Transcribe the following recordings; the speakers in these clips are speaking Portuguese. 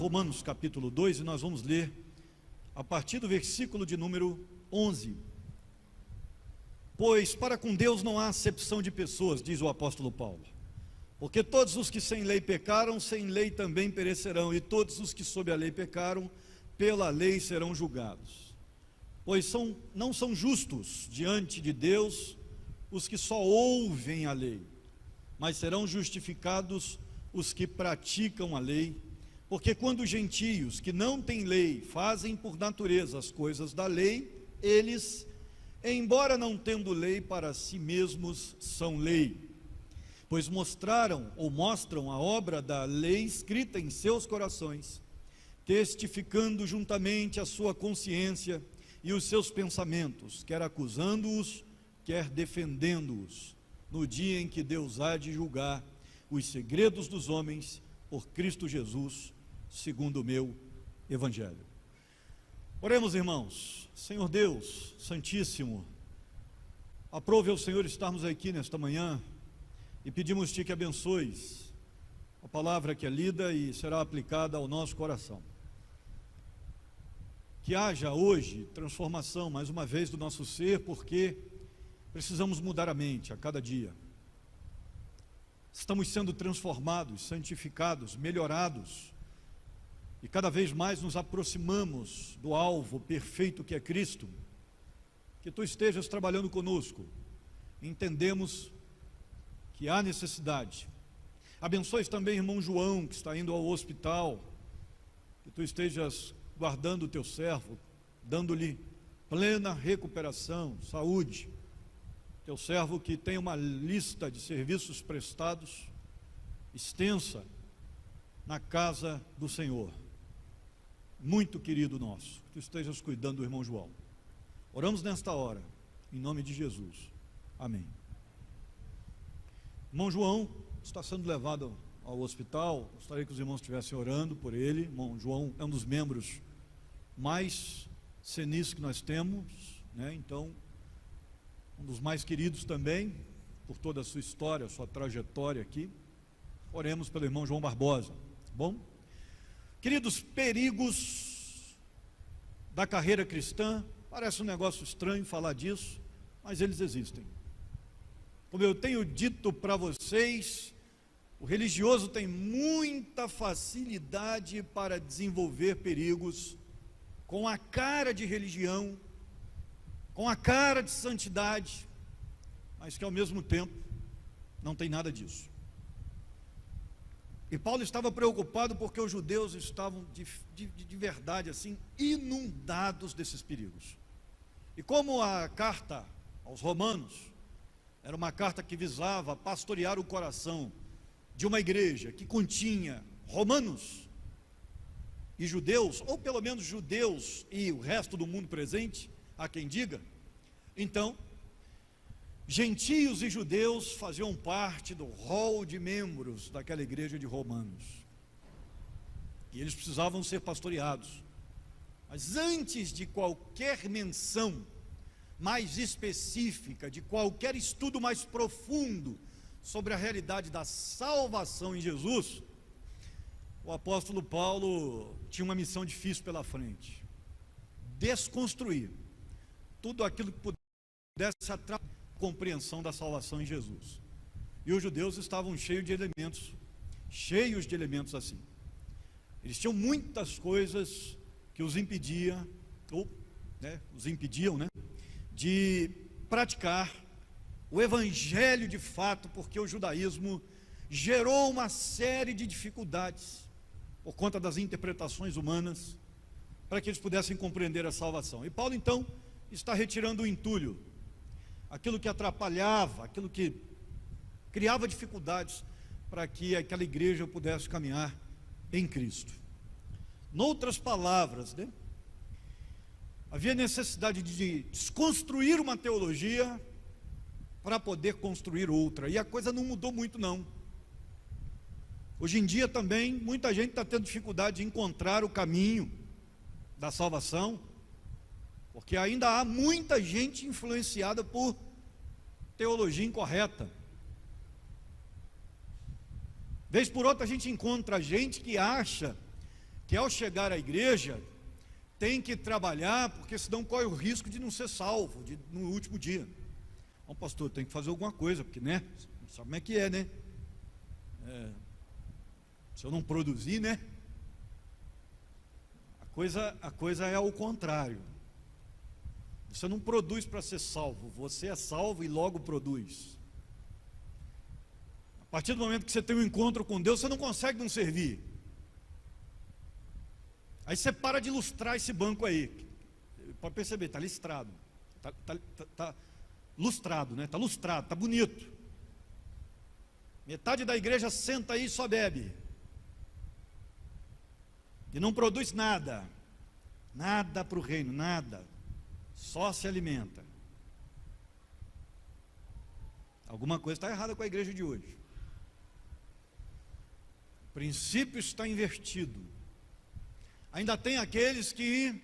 Romanos capítulo 2 e nós vamos ler a partir do versículo de número 11. Pois para com Deus não há acepção de pessoas, diz o apóstolo Paulo, porque todos os que sem lei pecaram, sem lei também perecerão, e todos os que sob a lei pecaram, pela lei serão julgados. Pois não são justos diante de Deus os que só ouvem a lei, mas serão justificados os que praticam a lei, porque quando os gentios que não têm lei fazem por natureza as coisas da lei, eles, embora não tendo lei para si mesmos, são lei, pois mostram a obra da lei escrita em seus corações, testificando juntamente a sua consciência e os seus pensamentos, quer acusando-os, quer defendendo-os, no dia em que Deus há de julgar os segredos dos homens por Cristo Jesus, segundo o meu Evangelho. Oremos, irmãos. Senhor Deus Santíssimo, aprove ao Senhor estarmos aqui nesta manhã e pedimos-te que abençoes a palavra que é lida e será aplicada ao nosso coração. Que haja hoje transformação, mais uma vez, do nosso ser, porque precisamos mudar a mente a cada dia. Estamos sendo transformados, santificados, melhorados, e cada vez mais nos aproximamos do alvo perfeito que é Cristo. Que Tu estejas trabalhando conosco. Entendemos que há necessidade. Abençoe também o irmão João, que está indo ao hospital. Que Tu estejas guardando o Teu servo, dando-lhe plena recuperação, saúde. Teu servo que tem uma lista de serviços prestados extensa na casa do Senhor. Muito querido nosso, que Tu estejas cuidando do irmão João. Oramos nesta hora, em nome de Jesus. Amém. Irmão João está sendo levado ao hospital. Gostaria que os irmãos estivessem orando por ele. Irmão João é um dos membros mais senis que nós temos, né? Então, um dos mais queridos também, por toda a sua história, a sua trajetória aqui. Oremos pelo irmão João Barbosa, tá bom? Queridos, perigos da carreira cristã, parece um negócio estranho falar disso, mas eles existem. Como eu tenho dito para vocês, o religioso tem muita facilidade para desenvolver perigos com a cara de religião, com a cara de santidade, mas que ao mesmo tempo não tem nada disso. E Paulo estava preocupado porque os judeus estavam de verdade assim, inundados desses perigos. E como a carta aos Romanos era uma carta que visava pastorear o coração de uma igreja que continha romanos e judeus, ou pelo menos judeus e o resto do mundo presente, há quem diga, então, gentios e judeus faziam parte do rol de membros daquela igreja de Romanos, e eles precisavam ser pastoreados. Mas antes de qualquer menção mais específica, de qualquer estudo mais profundo sobre a realidade da salvação em Jesus, o apóstolo Paulo tinha uma missão difícil pela frente: desconstruir tudo aquilo que pudesse atrapalhar a compreensão da salvação em Jesus. E os judeus estavam cheios de elementos assim. Eles tinham muitas coisas que os impediam, de praticar o evangelho de fato, porque o judaísmo gerou uma série de dificuldades por conta das interpretações humanas, para que eles pudessem compreender a salvação. E Paulo então está retirando o entulho, aquilo que atrapalhava, aquilo que criava dificuldades para que aquela igreja pudesse caminhar em Cristo. Noutras palavras, havia necessidade de desconstruir uma teologia para poder construir outra, e a coisa não mudou muito não. Hoje em dia também, muita gente está tendo dificuldade de encontrar o caminho da salvação, porque ainda há muita gente influenciada por teologia incorreta. Vez por outra a gente encontra gente que acha que ao chegar à igreja tem que trabalhar, porque senão corre o risco de não ser salvo no último dia. Então, pastor, tem que fazer alguma coisa, porque, né, sabe como é que é, né? Se eu não produzir, né? A coisa é ao contrário. Você não produz para ser salvo, você é salvo e logo produz. A partir do momento que você tem um encontro com Deus, você não consegue não servir. Aí você para de lustrar esse banco aí. Pode perceber, está listrado. Está lustrado, né? Está lustrado, está bonito. Metade da igreja senta aí e só bebe. E não produz nada. Nada para o reino, nada. Só se alimenta. Alguma coisa está errada com a igreja de hoje. O princípio está invertido. Ainda tem aqueles que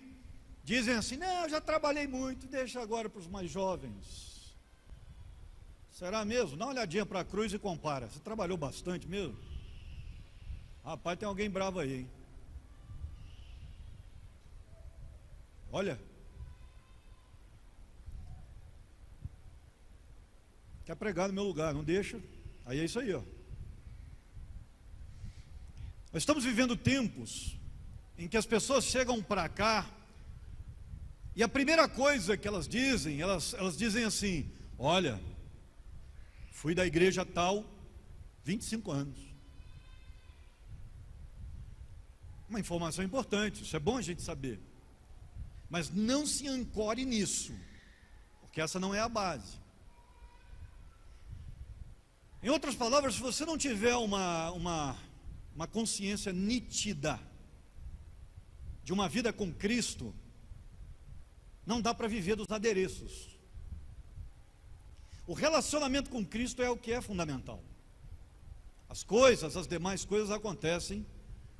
dizem assim: não, eu já trabalhei muito, deixa agora para os mais jovens. Será mesmo? Dá uma olhadinha para a cruz e compara. Você trabalhou bastante mesmo? Rapaz, tem alguém bravo aí, hein? Olha. Quer pregar no meu lugar, não deixa. Aí é isso aí, ó. Nós estamos vivendo tempos em que as pessoas chegam para cá e a primeira coisa que elas dizem, elas dizem assim: olha, fui da igreja tal 25 anos. Uma informação importante, isso é bom a gente saber. Mas não se ancore nisso, porque essa não é a base. Em outras palavras, se você não tiver uma consciência nítida de uma vida com Cristo, não dá para viver dos adereços. O relacionamento com Cristo é o que é fundamental. As demais coisas acontecem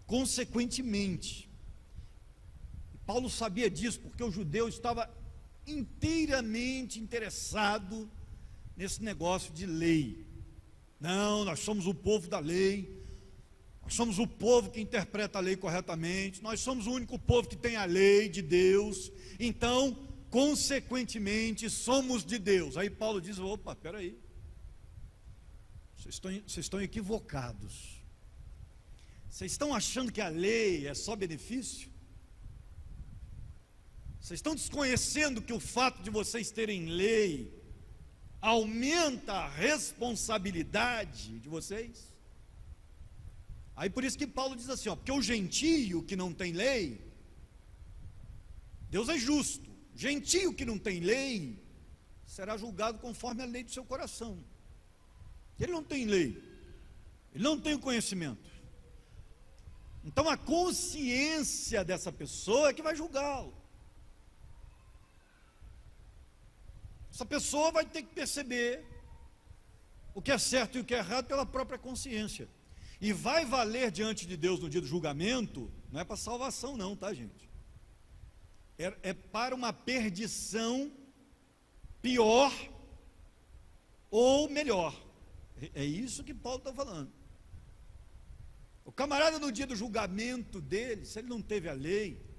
consequentemente. Paulo sabia disso, porque o judeu estava inteiramente interessado nesse negócio de lei. Não, nós somos o povo da lei, nós somos o povo que interpreta a lei corretamente, nós somos o único povo que tem a lei de Deus, então, consequentemente, somos de Deus. Aí Paulo diz: opa, peraí, vocês estão equivocados. Vocês estão achando que a lei é só benefício? Vocês estão desconhecendo que o fato de vocês terem lei aumenta a responsabilidade de vocês? Aí por isso que Paulo diz assim, ó, porque o gentio que não tem lei, Deus é justo, gentio que não tem lei, será julgado conforme a lei do seu coração. Ele não tem lei, ele não tem o conhecimento. Então a consciência dessa pessoa é que vai julgá-lo. Essa pessoa vai ter que perceber o que é certo e o que é errado pela própria consciência. E vai valer diante de Deus no dia do julgamento, não é para salvação não, tá, gente? É para uma perdição pior ou melhor. É isso que Paulo está falando. O camarada no dia do julgamento dele, se ele não teve a lei,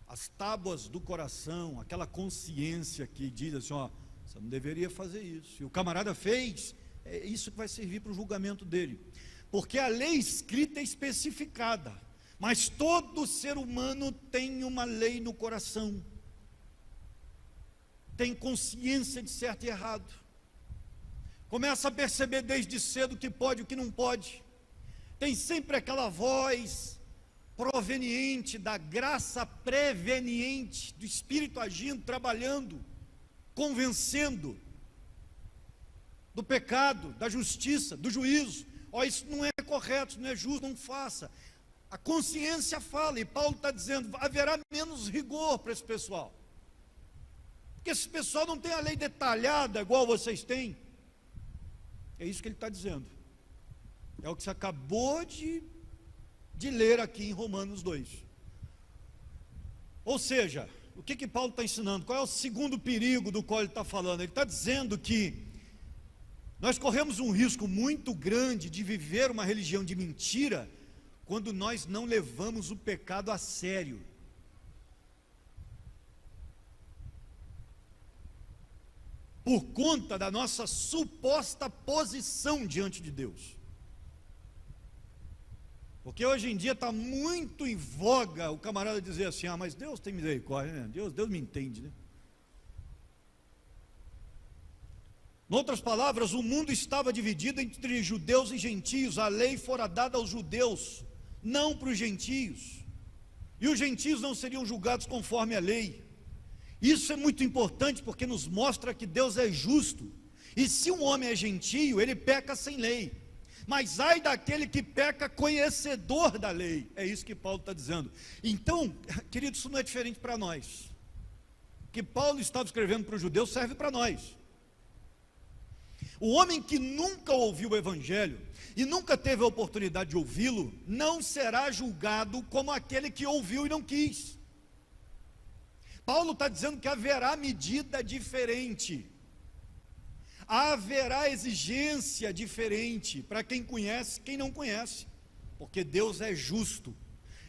as tábuas do coração, aquela consciência que diz assim, ó, você não deveria fazer isso, e o camarada fez, é isso que vai servir para o julgamento dele, porque a lei escrita é especificada, mas todo ser humano tem uma lei no coração, tem consciência de certo e errado, começa a perceber desde cedo o que pode e o que não pode, tem sempre aquela voz proveniente da graça preveniente do Espírito agindo, trabalhando, convencendo do pecado, da justiça, do juízo. Ó, isso não é correto, isso não é justo, não faça. A consciência fala, e Paulo está dizendo, haverá menos rigor para esse pessoal, porque esse pessoal não tem a lei detalhada igual vocês têm. É isso que ele está dizendo, é o que você acabou de ler aqui em Romanos 2. Ou seja, o que Paulo está ensinando? Qual é o segundo perigo do qual ele está falando? Ele está dizendo que nós corremos um risco muito grande de viver uma religião de mentira, quando nós não levamos o pecado a sério. Por conta da nossa suposta posição diante de Deus. Porque hoje em dia está muito em voga o camarada dizer assim: ah, mas Deus tem misericórdia, né? Deus me entende, né? Em outras palavras, o mundo estava dividido entre judeus e gentios. A lei fora dada aos judeus, não para os gentios. E os gentios não seriam julgados conforme a lei. Isso é muito importante porque nos mostra que Deus é justo. E se um homem é gentio, ele peca sem lei. Mas ai daquele que peca conhecedor da lei. É isso que Paulo está dizendo. Então, querido, isso não é diferente para nós. O que Paulo estava escrevendo para os judeus serve para nós. O homem que nunca ouviu o Evangelho e nunca teve a oportunidade de ouvi-lo, não será julgado como aquele que ouviu e não quis. Paulo está dizendo que haverá medida diferente, haverá exigência diferente para quem conhece e quem não conhece, porque Deus é justo.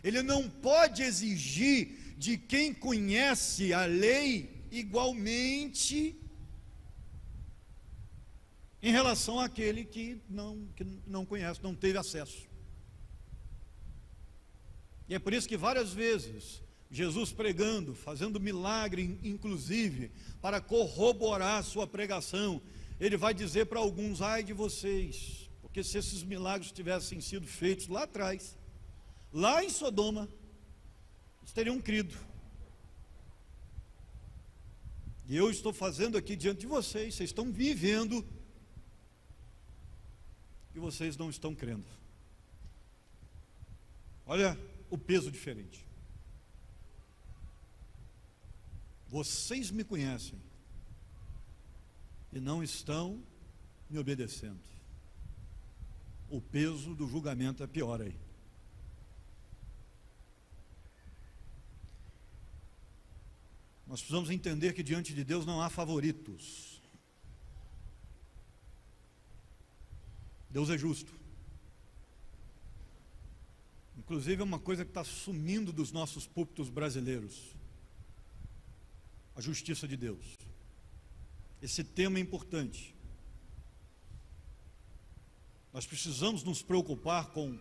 Ele não pode exigir de quem conhece a lei igualmente em relação àquele que não conhece, não teve acesso. E é por isso que várias vezes Jesus pregando, fazendo milagre, inclusive, para corroborar a sua pregação, ele vai dizer para alguns: ai de vocês, porque se esses milagres tivessem sido feitos lá atrás, lá em Sodoma, eles teriam crido. E eu estou fazendo aqui diante de vocês, vocês estão vivendo, e vocês não estão crendo. Olha o peso diferente. Vocês me conhecem e não estão me obedecendo. O peso do julgamento é pior aí. Nós precisamos entender que diante de Deus não há favoritos. Deus é justo. Inclusive é uma coisa que está sumindo dos nossos púlpitos brasileiros: a justiça de Deus. Esse tema é importante. Nós precisamos nos preocupar com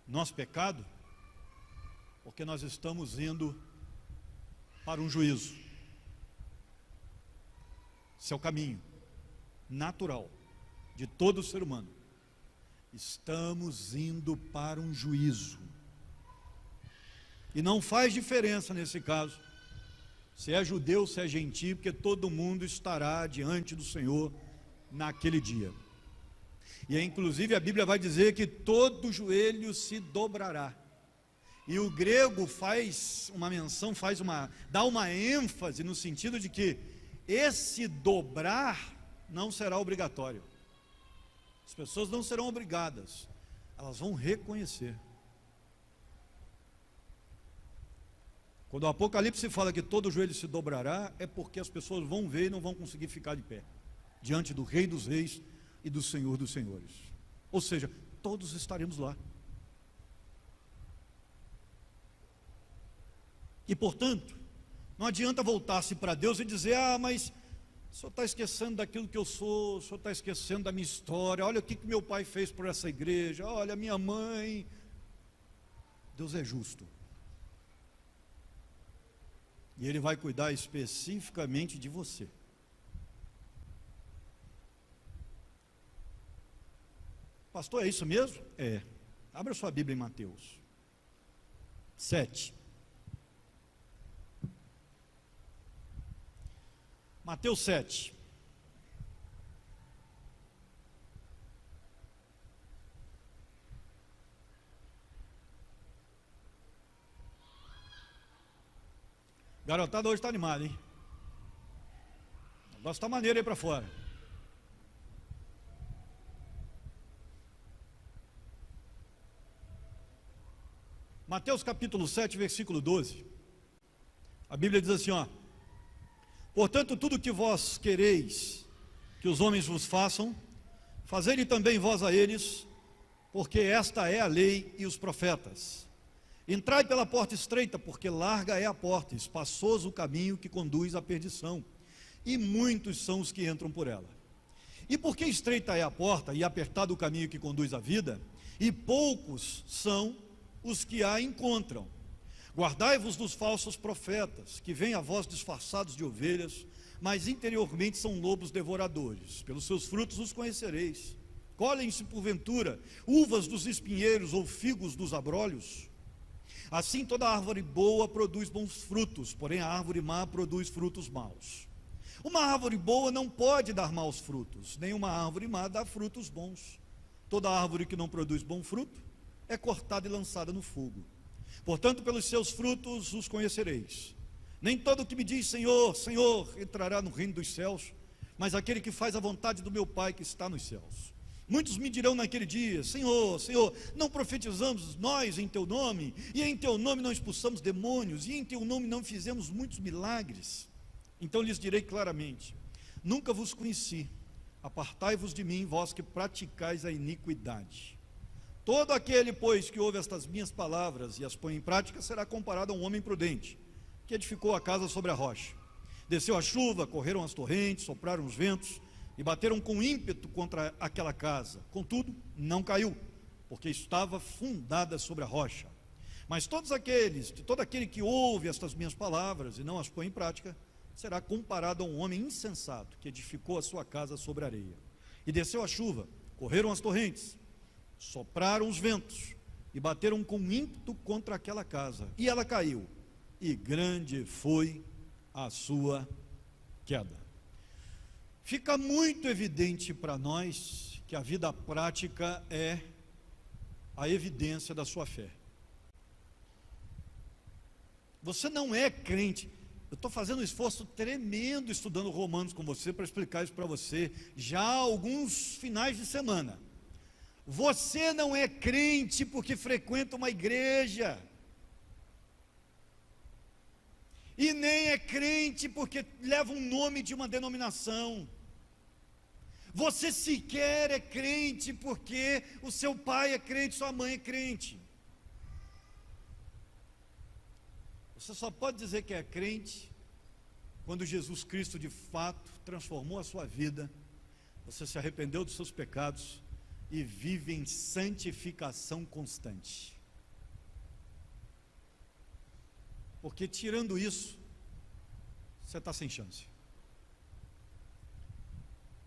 nosso pecado, porque nós estamos indo para um juízo. Esse é o caminho natural de todo ser humano. Estamos indo para um juízo. E não faz diferença nesse caso se é judeu, se é gentio, porque todo mundo estará diante do Senhor naquele dia. E inclusive a Bíblia vai dizer que todo joelho se dobrará. E o grego faz uma menção, dá uma ênfase no sentido de que esse dobrar não será obrigatório. As pessoas não serão obrigadas, elas vão reconhecer. Quando o Apocalipse fala que todo joelho se dobrará, é porque as pessoas vão ver e não vão conseguir ficar de pé diante do Rei dos Reis e do Senhor dos Senhores. Ou seja, todos estaremos lá. E portanto, não adianta voltar-se para Deus e dizer: ah, mas o senhor está esquecendo daquilo que eu sou, o senhor está esquecendo da minha história, olha o que meu pai fez por essa igreja, olha a minha mãe. Deus é justo. E Ele vai cuidar especificamente de você. Pastor, é isso mesmo? É. Abra sua Bíblia em Mateus 7. Mateus 7. Garotada hoje está animada, hein? O negócio está maneiro aí para fora. Mateus capítulo 7, versículo 12. A Bíblia diz assim, ó: portanto, tudo que vós quereis que os homens vos façam, fazei-lhe também vós a eles, porque esta é a lei e os profetas. Entrai pela porta estreita, porque larga é a porta, espaçoso o caminho que conduz à perdição, e muitos são os que entram por ela. E porque estreita é a porta e apertado o caminho que conduz à vida, e poucos são os que a encontram. Guardai-vos dos falsos profetas, que vêm a vós disfarçados de ovelhas, mas interiormente são lobos devoradores. Pelos seus frutos os conhecereis. Colhem-se porventura uvas dos espinheiros ou figos dos abrolhos? Assim toda árvore boa produz bons frutos, porém a árvore má produz frutos maus. Uma árvore boa não pode dar maus frutos, nem uma árvore má dá frutos bons. Toda árvore que não produz bom fruto é cortada e lançada no fogo. Portanto, pelos seus frutos os conhecereis. Nem todo que me diz Senhor, Senhor, entrará no reino dos céus, mas aquele que faz a vontade do meu Pai que está nos céus. Muitos me dirão naquele dia: Senhor, Senhor, não profetizamos nós em teu nome, e em teu nome não expulsamos demônios, e em teu nome não fizemos muitos milagres? Então lhes direi claramente: nunca vos conheci, apartai-vos de mim, vós que praticais a iniquidade. Todo aquele, pois, que ouve estas minhas palavras e as põe em prática, será comparado a um homem prudente, que edificou a casa sobre a rocha. Desceu a chuva, correram as torrentes, sopraram os ventos, e bateram com ímpeto contra aquela casa. Contudo, não caiu, porque estava fundada sobre a rocha. Mas todo aquele que ouve estas minhas palavras e não as põe em prática, será comparado a um homem insensato, que edificou a sua casa sobre a areia. E desceu a chuva, correram as torrentes, sopraram os ventos, e bateram com ímpeto contra aquela casa, e ela caiu, e grande foi a sua queda. Fica muito evidente para nós que a vida prática é a evidência da sua fé. Você não é crente. Eu estou fazendo um esforço tremendo estudando Romanos com você, para explicar isso para você, já há alguns finais de semana. Você não é crente porque frequenta uma igreja, e nem é crente porque leva um nome de uma denominação. Você sequer é crente porque o seu pai é crente, sua mãe é crente. Você só pode dizer que é crente quando Jesus Cristo de fato transformou a sua vida, você se arrependeu dos seus pecados e vive em santificação constante. Porque tirando isso, você está sem chance.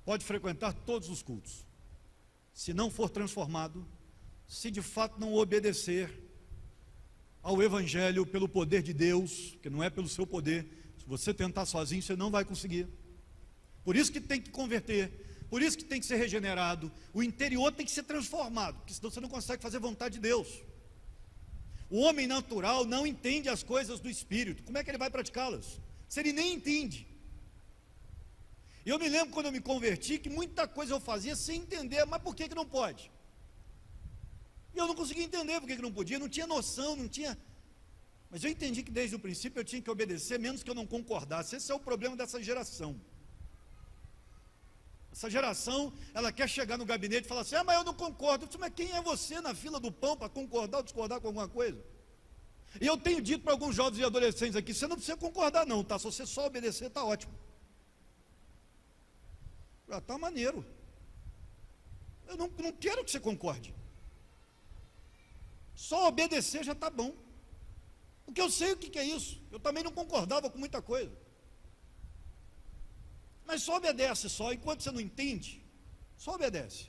Pode frequentar todos os cultos, se não for transformado, se de fato não obedecer ao Evangelho pelo poder de Deus, que não é pelo seu poder. Se você tentar sozinho, você não vai conseguir. Por isso que tem que converter, por isso que tem que ser regenerado, o interior tem que ser transformado, porque senão você não consegue fazer vontade de Deus. O homem natural não entende as coisas do Espírito, como é que ele vai praticá-las? Se ele nem entende. Eu me lembro quando eu me converti, que muita coisa eu fazia sem entender, mas por que não pode? E eu não conseguia entender por que não podia, não tinha noção, não tinha... Mas eu entendi que desde o princípio eu tinha que obedecer, menos que eu não concordasse. Esse é o problema dessa geração. Essa geração, ela quer chegar no gabinete e falar assim: mas eu não concordo. Eu disse: mas quem é você na fila do pão para concordar ou discordar com alguma coisa? E eu tenho dito para alguns jovens e adolescentes aqui: você não precisa concordar não, tá? Se você só obedecer, está ótimo. Já está maneiro. Eu não quero que você concorde. Só obedecer já está bom. Porque eu sei o que é isso. Eu também não concordava com muita coisa. Mas só obedece só, enquanto você não entende, só obedece.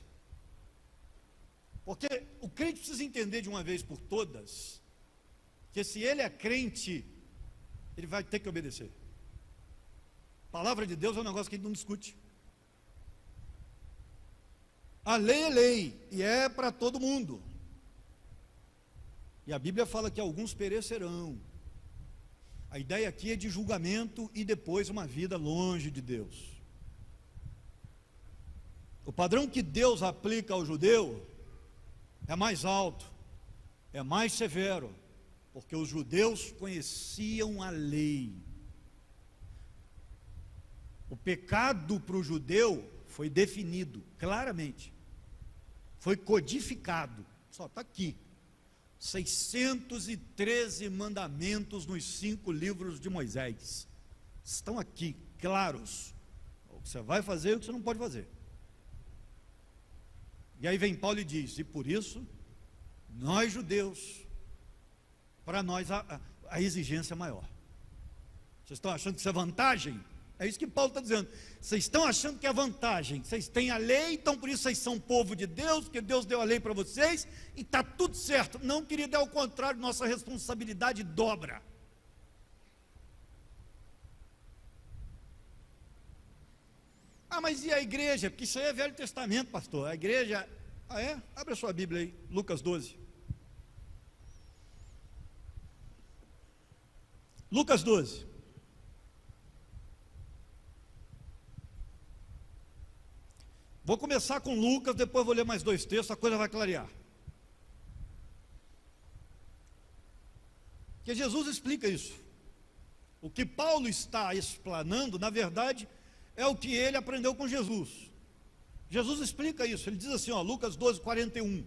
Porque o crente precisa entender de uma vez por todas, que se ele é crente, ele vai ter que obedecer. A palavra de Deus é um negócio que a gente não discute. A lei é lei, e é para todo mundo. E a Bíblia fala que alguns perecerão. A ideia aqui é de julgamento e depois uma vida longe de Deus. O padrão que Deus aplica ao judeu é mais alto, é mais severo, porque os judeus conheciam a lei. O pecado para o judeu foi definido claramente. Foi codificado, só está aqui. 613 mandamentos nos 5 livros de Moisés. Estão aqui, claros. O que você vai fazer e o que você não pode fazer. E aí vem Paulo e diz: e por isso, nós judeus, para nós a exigência é maior. Vocês estão achando que isso é vantagem? É isso que Paulo está dizendo. Vocês estão achando que é vantagem. Vocês têm a lei, então por isso vocês são povo de Deus, porque Deus deu a lei para vocês, e está tudo certo. Não, querido, é o contrário, nossa responsabilidade dobra. Ah, mas e a igreja? Porque isso aí é Velho Testamento, pastor. A igreja... Ah, é? Abre a sua Bíblia aí, Lucas 12. Lucas 12. Vou começar com Lucas, depois vou ler mais 2 textos, a coisa vai clarear. Porque Jesus explica isso. O que Paulo está explanando, na verdade, é o que ele aprendeu com Jesus. Jesus explica isso, ele diz assim, ó, Lucas 12, 41.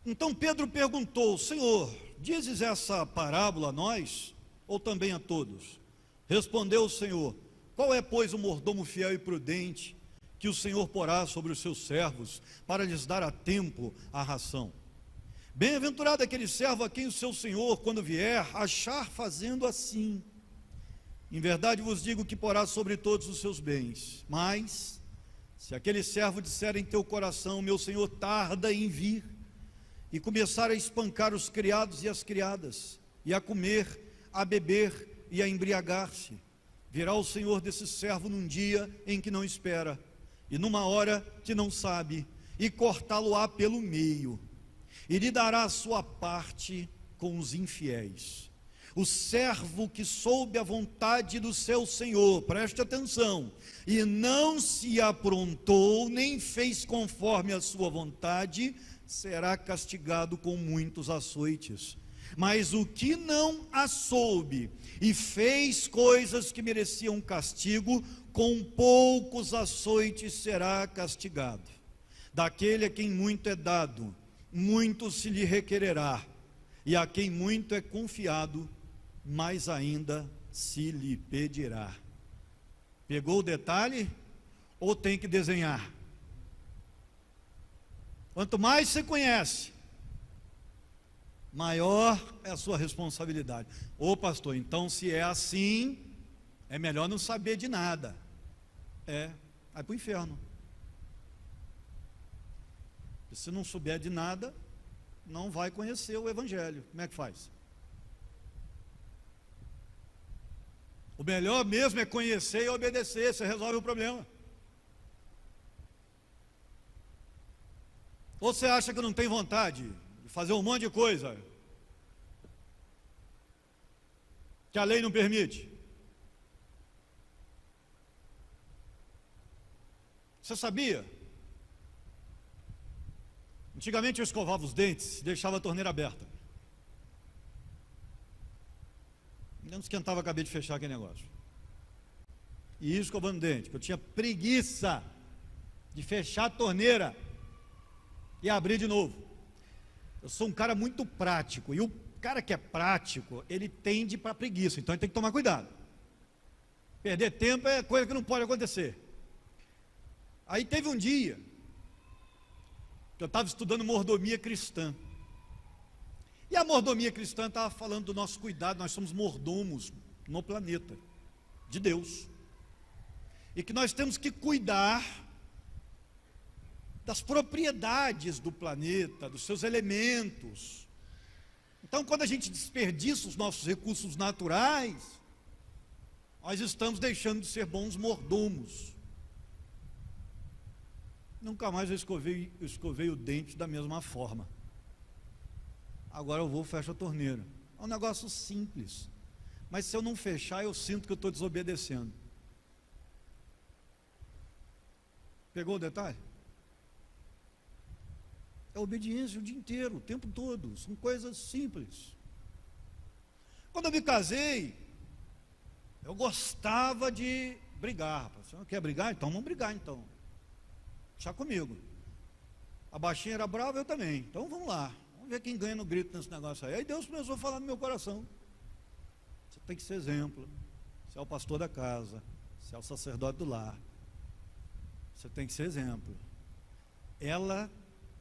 Então Pedro perguntou: Senhor, dizes essa parábola a nós, ou também a todos? Respondeu o Senhor: qual é, pois, o mordomo fiel e prudente, que o Senhor porá sobre os seus servos, para lhes dar a tempo a ração? Bem-aventurado aquele servo a quem o seu Senhor, quando vier, achar fazendo assim. Em verdade vos digo que porá sobre todos os seus bens. Mas, se aquele servo disser em teu coração: meu Senhor tarda em vir, e começar a espancar os criados e as criadas, e a comer, a beber e a embriagar-se, virá o Senhor desse servo num dia em que não espera, e numa hora que não sabe, e cortá-lo-á pelo meio, e lhe dará a sua parte com os infiéis. O servo que soube a vontade do seu Senhor, preste atenção, e não se aprontou, nem fez conforme a sua vontade, será castigado com muitos açoites. Mas o que não a soube e fez coisas que mereciam castigo, com poucos açoites será castigado. Daquele a quem muito é dado, muito se lhe requererá, e a quem muito é confiado, mais ainda se lhe pedirá. Pegou o detalhe? Ou tem que desenhar? Quanto mais você conhece, maior é a sua responsabilidade. Ô pastor, então se é assim, é melhor não saber de nada. Vai para o inferno. E se não souber de nada, não vai conhecer o Evangelho. Como é que faz? O melhor mesmo é conhecer e obedecer, você resolve o problema. Ou você acha que não tem vontade de fazer um monte de coisa que a lei não permite? Você sabia? Antigamente eu escovava os dentes e deixava a torneira aberta. Não esquentava a cabeça de fechar aquele negócio. E ia escovando o dente, porque eu tinha preguiça de fechar a torneira e abrir de novo. Eu sou um cara muito prático, e o cara que é prático, ele tende para preguiça, então ele tem que tomar cuidado. Perder tempo é coisa que não pode acontecer. Aí teve um dia que eu estava estudando mordomia cristã, e a mordomia cristã estava falando do nosso cuidado. Nós somos mordomos no planeta de Deus, e que nós temos que cuidar das propriedades do planeta, dos seus elementos. Então, quando a gente desperdiça os nossos recursos naturais, nós estamos deixando de ser bons mordomos. Nunca mais eu escovei o dente da mesma forma. Agora eu vou e fecho a torneira. É um negócio simples, mas se eu não fechar, eu sinto que eu estou desobedecendo. Pegou o detalhe? É obediência o dia inteiro, o tempo todo. São coisas simples. Quando eu me casei, eu gostava de brigar. Você não quer brigar? Então vamos brigar então. Deixa comigo. A baixinha era brava, eu também. Então vamos lá, vamos ver quem ganha no grito nesse negócio aí. Aí Deus começou a falar no meu coração: você tem que ser exemplo, você é o pastor da casa, você é o sacerdote do lar, você tem que ser exemplo. Ela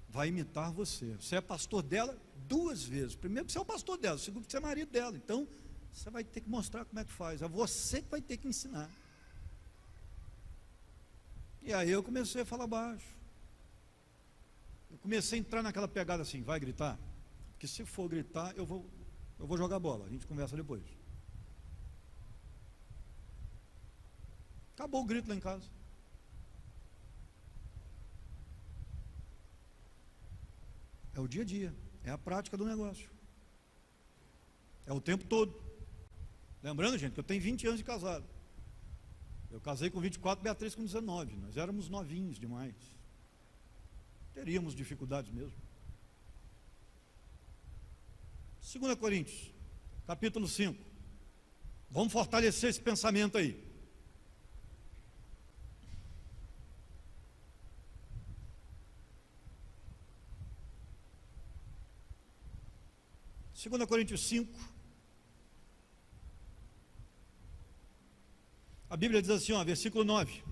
vai imitar você. Você é pastor dela 2 vezes. Primeiro que você é o pastor dela, segundo que você é marido dela. Então você vai ter que mostrar como é que faz. É você que vai ter que ensinar. E aí eu comecei a falar baixo. Eu comecei a entrar naquela pegada assim: vai gritar? Porque se for gritar, eu vou jogar bola. A gente conversa depois. Acabou o grito lá em casa. É o dia a dia, é a prática do negócio. É o tempo todo. Lembrando, gente, que eu tenho 20 anos de casado. Eu casei com 24, Beatriz com 19. Nós éramos novinhos demais. Teríamos dificuldades mesmo. 2 Coríntios, capítulo 5. Vamos fortalecer esse pensamento aí. 2 Coríntios 5, a Bíblia diz assim, versículo 9: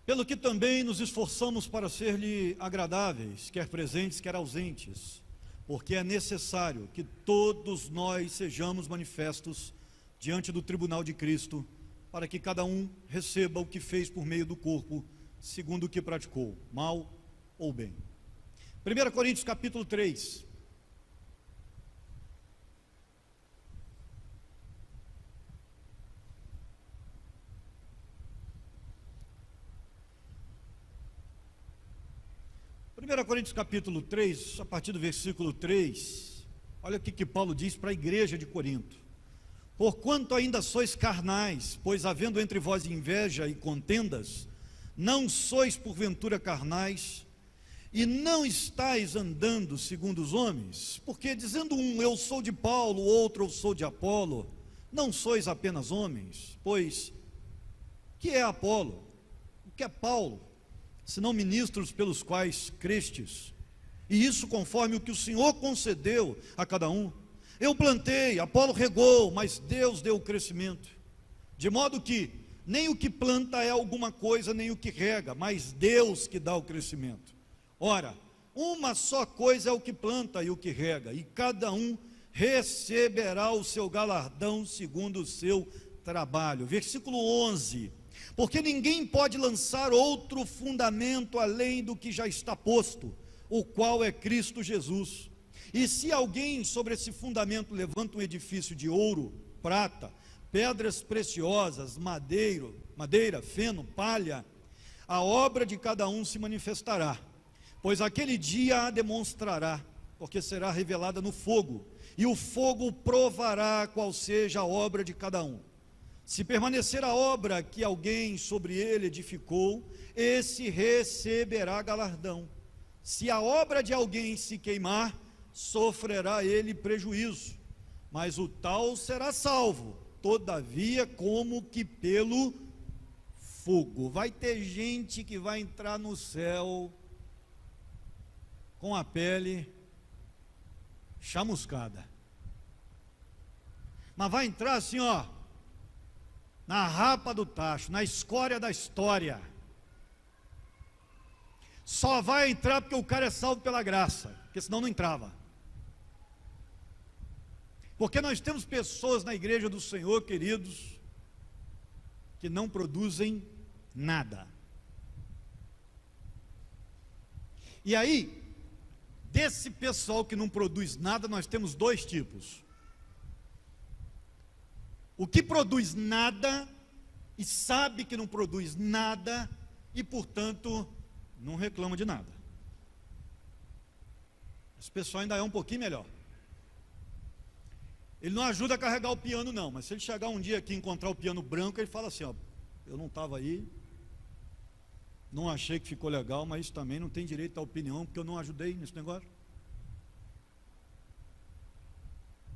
pelo que também nos esforçamos para ser-lhe agradáveis, quer presentes, quer ausentes, porque é necessário que todos nós sejamos manifestos diante do tribunal de Cristo, para que cada um receba o que fez por meio do corpo, segundo o que praticou, mal ou bem. 1 Coríntios capítulo 3. Primeira Coríntios capítulo 3, a partir do versículo 3, olha o que Paulo diz para a igreja de Corinto: porquanto ainda sois carnais, pois havendo entre vós inveja e contendas, não sois porventura carnais, e não estáis andando segundo os homens, porque dizendo um, eu sou de Paulo, outro, eu sou de Apolo, não sois apenas homens, pois que é Apolo? O que é Paulo? Senão ministros pelos quais crestes, e isso conforme o que o Senhor concedeu a cada um. Eu plantei, Apolo regou, mas Deus deu o crescimento, de modo que nem o que planta é alguma coisa, nem o que rega, mas Deus que dá o crescimento. Ora, uma só coisa é o que planta e o que rega, e cada um receberá o seu galardão segundo o seu trabalho. Versículo 11: porque ninguém pode lançar outro fundamento além do que já está posto, o qual é Cristo Jesus. E se alguém sobre esse fundamento levanta um edifício de ouro, prata, pedras preciosas, madeira, feno, palha, a obra de cada um se manifestará, pois aquele dia a demonstrará, porque será revelada no fogo, e o fogo provará qual seja a obra de cada um. Se permanecer a obra que alguém sobre ele edificou, esse receberá galardão. Se a obra de alguém se queimar, sofrerá ele prejuízo, mas o tal será salvo, todavia como que pelo fogo. Vai ter gente que vai entrar no céu com a pele chamuscada, mas vai entrar assim, na rapa do tacho, na escória da história. Só vai entrar porque o cara é salvo pela graça, porque senão não entrava. Porque nós temos pessoas na igreja do Senhor, queridos, que não produzem nada. E aí, desse pessoal que não produz nada, nós temos 2 tipos. O que produz nada e sabe que não produz nada e, portanto, não reclama de nada. Esse pessoal ainda é um pouquinho melhor. Ele não ajuda a carregar o piano não, mas se ele chegar um dia aqui e encontrar o piano branco, ele fala assim, eu não estava aí, não achei que ficou legal, mas também não tem direito à opinião, porque eu não ajudei nesse negócio.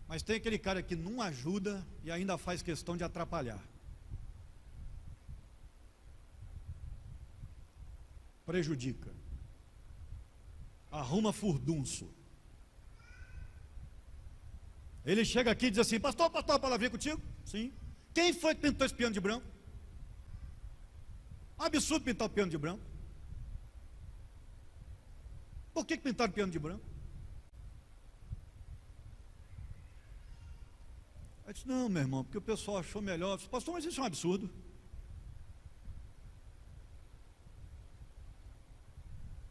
Mas tem aquele cara que não ajuda e ainda faz questão de atrapalhar. Prejudica. arruma furdunço. Ele chega aqui e diz assim: pastor, a palavrinha contigo? Sim. Quem foi que pintou esse piano de branco? Absurdo pintar o piano de branco. Por que pintaram o piano de branco? Eu disse: não, meu irmão, porque o pessoal achou melhor. Eu disse: pastor, mas isso é um absurdo.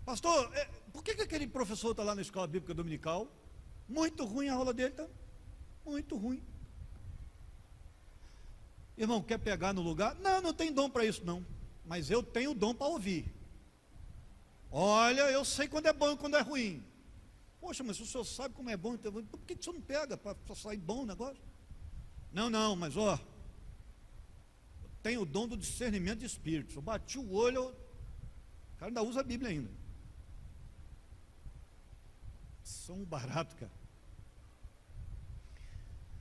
Pastor, por que aquele professor está lá na escola bíblica dominical? Muito ruim a aula dele, tá? Muito ruim. Irmão, quer pegar no lugar? Não, não tem dom para isso não. Mas eu tenho dom para ouvir. Olha, eu sei quando é bom e quando é ruim. Poxa, mas o senhor sabe como é bom, então por que o senhor não pega para sair bom o negócio? Não, mas ó, eu tenho o dom do discernimento de espíritos. Eu bati o olho, o cara ainda usa a Bíblia ainda. São barato, cara.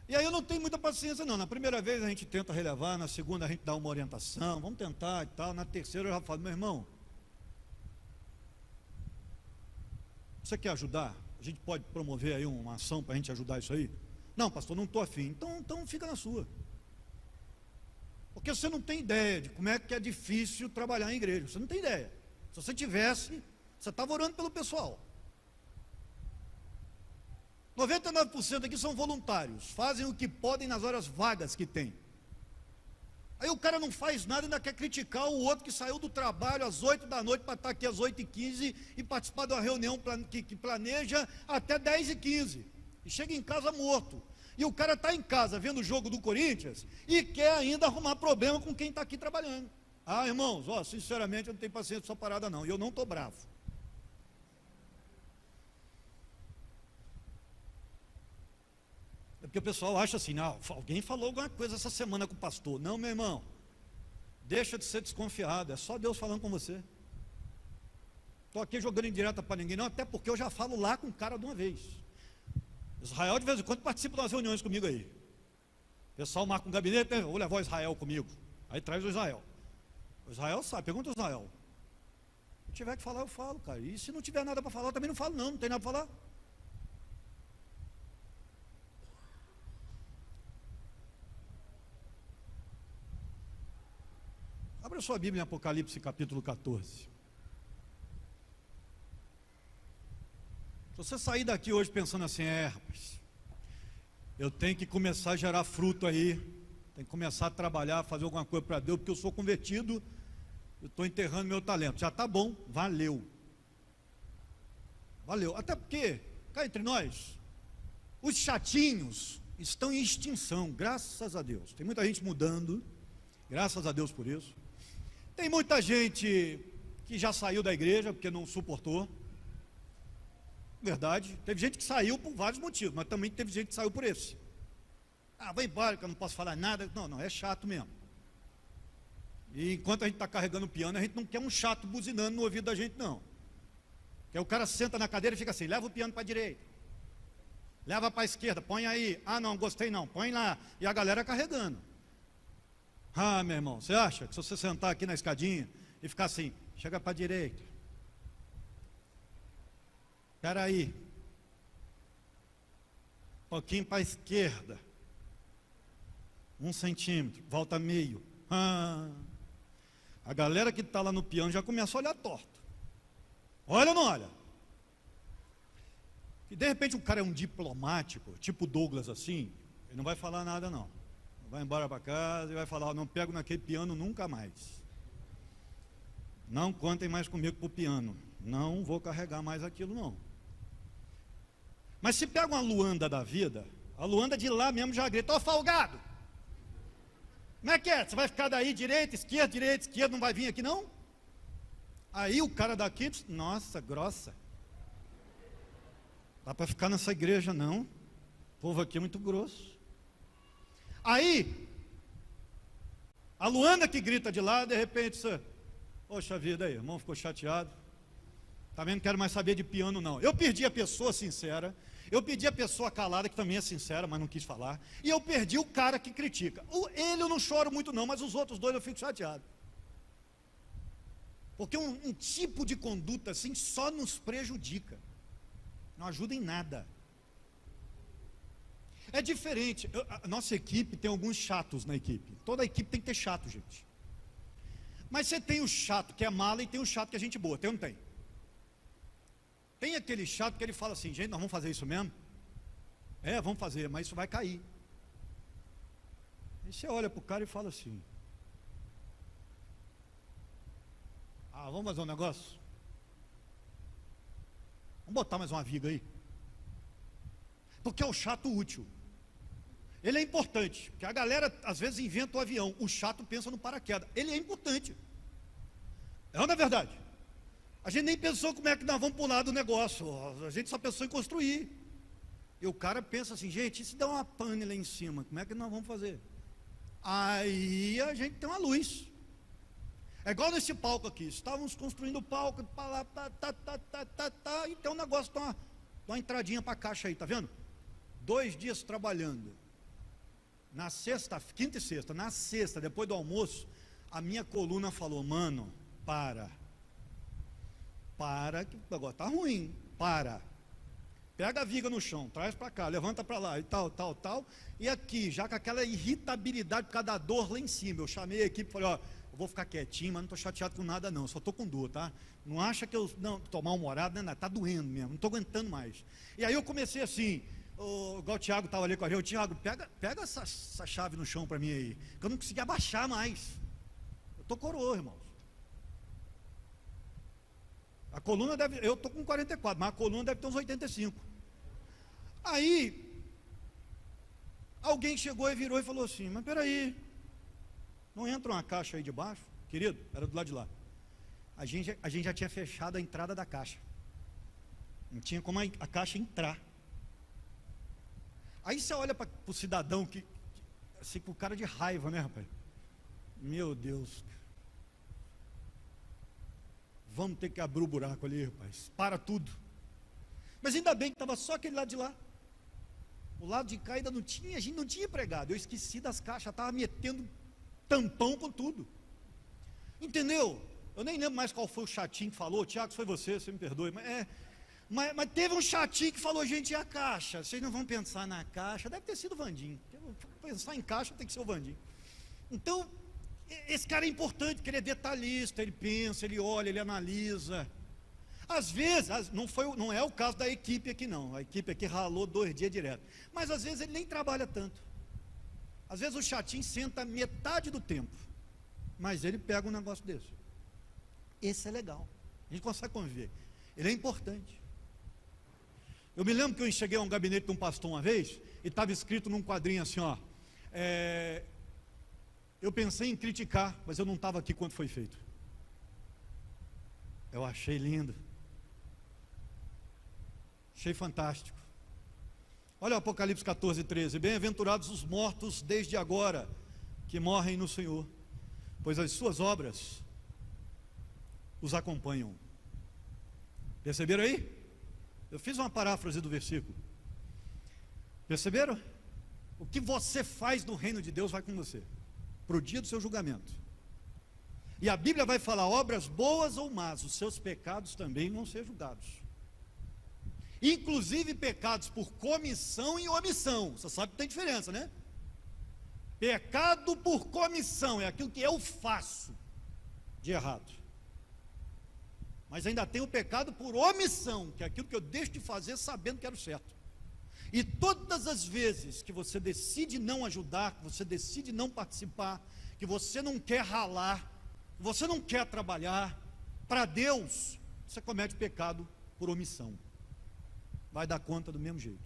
E aí eu não tenho muita paciência não. Na primeira vez a gente tenta relevar, na segunda a gente dá uma orientação, vamos tentar e tal. Na terceira eu já falo: meu irmão, você quer ajudar? A gente pode promover aí uma ação para a gente ajudar isso aí? Não, pastor, não estou afim. Então fica na sua. Porque você não tem ideia de como é que é difícil trabalhar em igreja. Você não tem ideia. Se você tivesse, você estava orando pelo pessoal. 99% aqui são voluntários, fazem o que podem nas horas vagas que tem. Aí o cara não faz nada e ainda quer criticar o outro que saiu do trabalho às 8 da noite para estar aqui às 8h15 e participar de uma reunião que planeja até 10h15 e chega em casa morto. E o cara está em casa vendo o jogo do Corinthians e quer ainda arrumar problema com quem está aqui trabalhando. Ah, irmãos, ó, sinceramente eu não tenho paciência com essa parada não, e eu não estou bravo. É porque o pessoal acha assim: não, alguém falou alguma coisa essa semana com o pastor. Não, meu irmão, deixa de ser desconfiado, é só Deus falando com você. Estou aqui jogando indireta para ninguém não, até porque eu já falo lá com o cara de uma vez. Israel de vez em quando participa das reuniões comigo aí. O pessoal marca um gabinete, né? Vou levar o Israel comigo. Aí traz o Israel. O Israel sabe, pergunta o Israel. Se tiver que falar, eu falo, cara. E se não tiver nada para falar, eu também não falo não tem nada para falar. Abra sua Bíblia em Apocalipse capítulo 14. Se você sair daqui hoje pensando assim: rapaz, eu tenho que começar a gerar fruto aí, tenho que começar a trabalhar, fazer alguma coisa para Deus, porque eu sou convertido, eu estou enterrando meu talento. Já está bom, valeu. Valeu, até porque, cá entre nós, os chatinhos estão em extinção, graças a Deus. Tem muita gente mudando, graças a Deus por isso. Tem muita gente que já saiu da igreja porque não suportou. Verdade, teve gente que saiu por vários motivos, mas também teve gente que saiu por esse. Ah, vai embora que eu não posso falar nada. Não, é chato mesmo. E enquanto a gente está carregando o piano, a gente não quer um chato buzinando no ouvido da gente, não. Porque o cara senta na cadeira e fica assim: leva o piano para a direita, leva para a esquerda, põe aí. Ah, não, gostei não, põe lá. E a galera carregando. Ah, meu irmão, você acha que se você sentar aqui na escadinha e ficar assim: chega para a direita, espera aí, um pouquinho para a esquerda, 1 centímetro, volta meio. A galera que está lá no piano já começa a olhar torto. Olha ou não olha? E de repente o cara é um diplomático, tipo Douglas assim, ele não vai falar nada não. Vai embora para casa e vai falar: não pego naquele piano nunca mais. Não contem mais comigo para o piano. Não vou carregar mais aquilo não. Mas se pega uma Luanda da vida, a Luanda de lá mesmo já grita: ó folgado! Como é que é? Você vai ficar daí direita, esquerda, não vai vir aqui não? Aí o cara daqui diz: nossa, grossa. Dá para ficar nessa igreja não. O povo aqui é muito grosso. Aí, a Luana que grita de lá, de repente, você: poxa vida, aí, irmão ficou chateado. Também não quero mais saber de piano não. Eu perdi a pessoa sincera, eu perdi a pessoa calada, que também é sincera, mas não quis falar. E eu perdi o cara que critica. Ele eu não choro muito não, mas os outros dois eu fico chateado. Porque um tipo de conduta assim só nos prejudica. Não ajuda em nada. É diferente. A nossa equipe tem alguns chatos na equipe. Toda equipe tem que ter chato, gente. Mas você tem o chato que é mala e tem o chato que é gente boa. Tem ou não tem? Tem aquele chato que ele fala assim: gente, nós vamos fazer isso mesmo? É, vamos fazer, mas isso vai cair. Aí você olha para o cara e fala assim: ah, vamos fazer um negócio? Vamos botar mais uma viga aí. Porque é o chato útil. Ele é importante, porque a galera às vezes inventa o avião, o chato pensa no paraquedas. Ele é importante. É ou não é verdade? A gente nem pensou como é que nós vamos pular do negócio, a gente só pensou em construir. E o cara pensa assim: gente, e se der uma pane lá em cima, como é que nós vamos fazer? Aí a gente tem uma luz. É igual nesse palco aqui, estávamos construindo o palco, e tem um negócio, dá uma entradinha para a caixa aí, tá vendo? 2 dias trabalhando. Na sexta, quinta e sexta, na sexta, depois do almoço, a minha coluna falou: mano, para, que o negócio está ruim, pega a viga no chão, traz para cá, levanta para lá, e tal, e aqui, já com aquela irritabilidade por causa da dor lá em cima, eu chamei a equipe e falei: ó, eu vou ficar quietinho, mas não estou chateado com nada não, só estou com dor, tá? Não acha que eu estou mal-humorado, né? Está doendo mesmo, não estou aguentando mais. E aí eu comecei assim, igual o Tiago estava ali com a gente: Tiago, pega essa chave no chão para mim aí, que eu não consegui abaixar mais. Eu estou coroa, irmãos. A coluna deve, eu estou com 44, mas a coluna deve ter uns 85. Aí, alguém chegou e virou e falou assim: mas peraí, não entra uma caixa aí de baixo? Querido, era do lado de lá. A gente já tinha fechado a entrada da caixa. Não tinha como a caixa entrar. Aí você olha para o cidadão assim, com cara de raiva, né, rapaz? Meu Deus. Vamos ter que abrir o buraco ali, rapaz. Para tudo. Mas ainda bem que estava só aquele lado de lá. O lado de cá ainda não tinha, a gente não tinha pregado. Eu esqueci das caixas, estava metendo tampão com tudo. Entendeu? Eu nem lembro mais qual foi o chatinho que falou. Tiago, foi você me perdoe. Mas teve um chatinho que falou: gente, e a caixa? Vocês não vão pensar na caixa? Deve ter sido o Vandim. Pensar em caixa tem que ser o Vandim. Então, esse cara é importante, porque ele é detalhista, ele pensa, ele olha, ele analisa. Às vezes, não é o caso da equipe aqui não, a equipe aqui ralou 2 dias direto, mas às vezes ele nem trabalha tanto. Às vezes o chatinho senta metade do tempo, mas ele pega um negócio desse. Esse é legal, a gente consegue conviver, ele é importante. Eu me lembro que eu cheguei a um gabinete de um pastor uma vez, e estava escrito num quadrinho assim, ó, eu pensei em criticar, mas eu não estava aqui quando foi feito. Eu achei lindo, achei fantástico. Olha o Apocalipse 14:13: bem-aventurados os mortos desde agora, que morrem no Senhor, pois as suas obras os acompanham. Perceberam aí? Eu fiz uma paráfrase do versículo. Perceberam? O que você faz no reino de Deus vai com você, para o dia do seu julgamento. E a Bíblia vai falar: obras boas ou más, os seus pecados também vão ser julgados. Inclusive pecados por comissão e omissão. Você sabe que tem diferença, né? Pecado por comissão é aquilo que eu faço de errado. Mas ainda tem o pecado por omissão, que é aquilo que eu deixo de fazer sabendo que era o certo. E todas as vezes que você decide não ajudar, que você decide não participar, que você não quer ralar, que você não quer trabalhar para Deus, você comete pecado por omissão. Vai dar conta do mesmo jeito.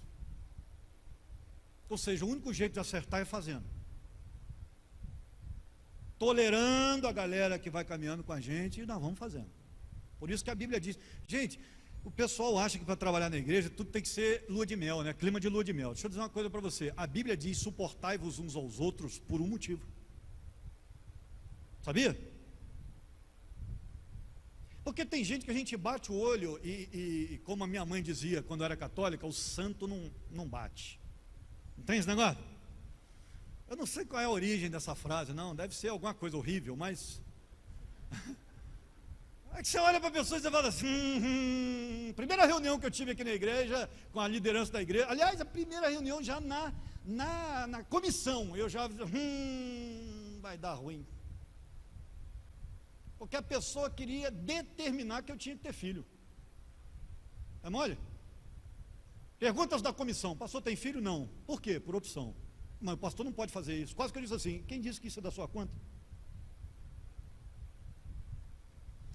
Ou seja, o único jeito de acertar é fazendo, tolerando a galera que vai caminhando com a gente, e nós vamos fazendo. Por isso que a Bíblia diz, gente, o pessoal acha que para trabalhar na igreja tudo tem que ser lua de mel, né? Clima de lua de mel. Deixa eu dizer uma coisa para você: a Bíblia diz: suportai-vos uns aos outros por um motivo. Sabia? Porque tem gente que a gente bate o olho e como a minha mãe dizia quando era católica, o santo não bate. Não tem esse negócio? Eu não sei qual é a origem dessa frase, não, deve ser alguma coisa horrível, mas É que você olha para a pessoa e você fala assim, primeira reunião que eu tive aqui na igreja, com a liderança da igreja, aliás, a primeira reunião já na comissão, eu já, vai dar ruim. Porque a pessoa queria determinar que eu tinha que ter filho. É mole? Perguntas da comissão, pastor tem filho? Não. Por quê? Por opção. Mas o pastor não pode fazer isso. Quase que eu disse assim, quem disse que isso é da sua conta?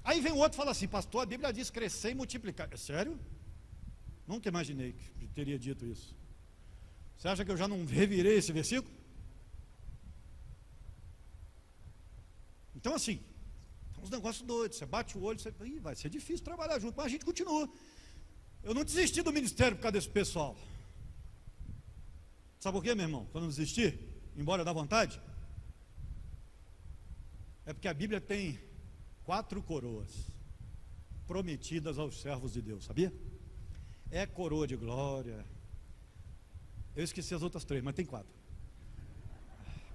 Aí vem o outro e fala assim, pastor, a Bíblia diz crescer e multiplicar. É sério? Nunca imaginei que teria dito isso. Você acha que eu já não revirei esse versículo? Então assim, uns negócios doidos, você bate o olho, você, vai ser difícil trabalhar junto, mas a gente continua. Eu não desisti do ministério por causa desse pessoal. Sabe por quê, meu irmão? Quando eu desisti, embora dá vontade, é porque a Bíblia tem 4 coroas prometidas aos servos de Deus, sabia? É coroa de glória. Eu esqueci as outras 3, mas tem 4.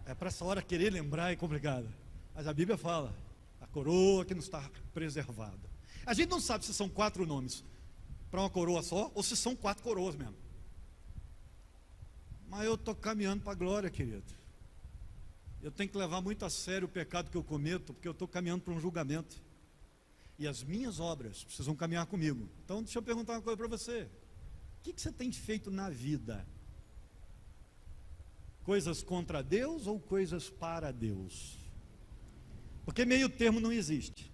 É para essa hora querer lembrar é complicado. Mas a Bíblia fala, a coroa que não está preservada. A gente não sabe se são 4 nomes para uma coroa só, ou se são 4 coroas mesmo. Mas eu estou caminhando para a glória, querido. Eu tenho que levar muito a sério o pecado que eu cometo, porque eu estou caminhando para um julgamento. E as minhas obras precisam caminhar comigo. Então deixa eu perguntar uma coisa para você. O que você tem feito na vida? Coisas contra Deus ou coisas para Deus? Porque meio termo não existe.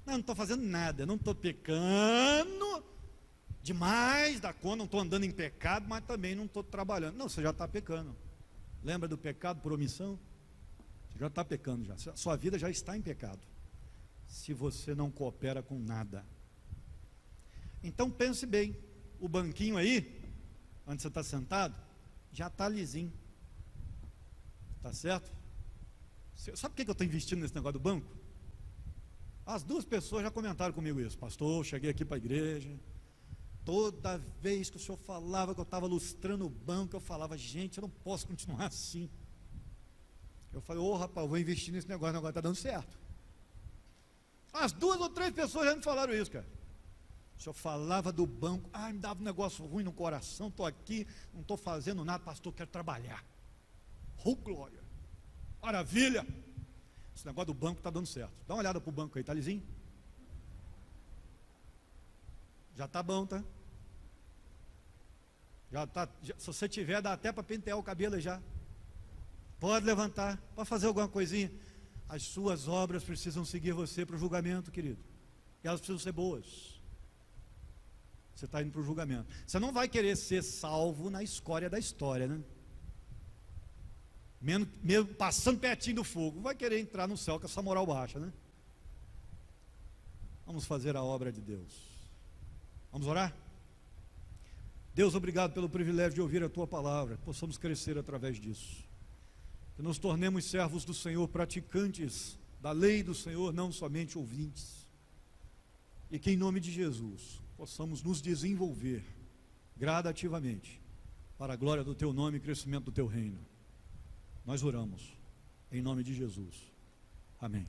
Não estou fazendo nada, não estou pecando demais da conta, não estou andando em pecado, mas também não estou trabalhando. Não, você já está pecando. Lembra do pecado por omissão? Você já está pecando já. Sua vida já está em pecado, se você não coopera com nada. Então pense bem, o banquinho aí, onde você está sentado, já está lisinho. Está certo? Sabe por que eu estou investindo nesse negócio do banco? As 2 pessoas já comentaram comigo isso. Pastor, cheguei aqui para a igreja, toda vez que o senhor falava que eu estava lustrando o banco, eu falava, gente, eu não posso continuar assim. Eu falei, rapaz, eu vou investir nesse negócio, o negócio está dando certo. As 2 ou 3 pessoas já me falaram isso, cara. O senhor falava do banco, me dava um negócio ruim no coração, estou aqui, não estou fazendo nada, pastor, quero trabalhar. Oh, glória, maravilha. Esse negócio do banco está dando certo. Dá uma olhada para o banco aí, está lisinho? Já está bom, tá? Já está. Se você tiver, dá até para pentear o cabelo aí já. Pode levantar, pode fazer alguma coisinha. As suas obras precisam seguir você para o julgamento, querido. E elas precisam ser boas. Você está indo para o julgamento. Você não vai querer ser salvo na escória da história, né? Mesmo passando pertinho do fogo, vai querer entrar no céu com essa moral baixa, né? Vamos fazer a obra de Deus. Vamos orar? Deus, obrigado pelo privilégio de ouvir a Tua palavra, que possamos crescer através disso, que nos tornemos servos do Senhor, praticantes da lei do Senhor, não somente ouvintes, e que em nome de Jesus possamos nos desenvolver gradativamente para a glória do Teu nome e crescimento do Teu reino. Nós oramos em nome de Jesus. Amém.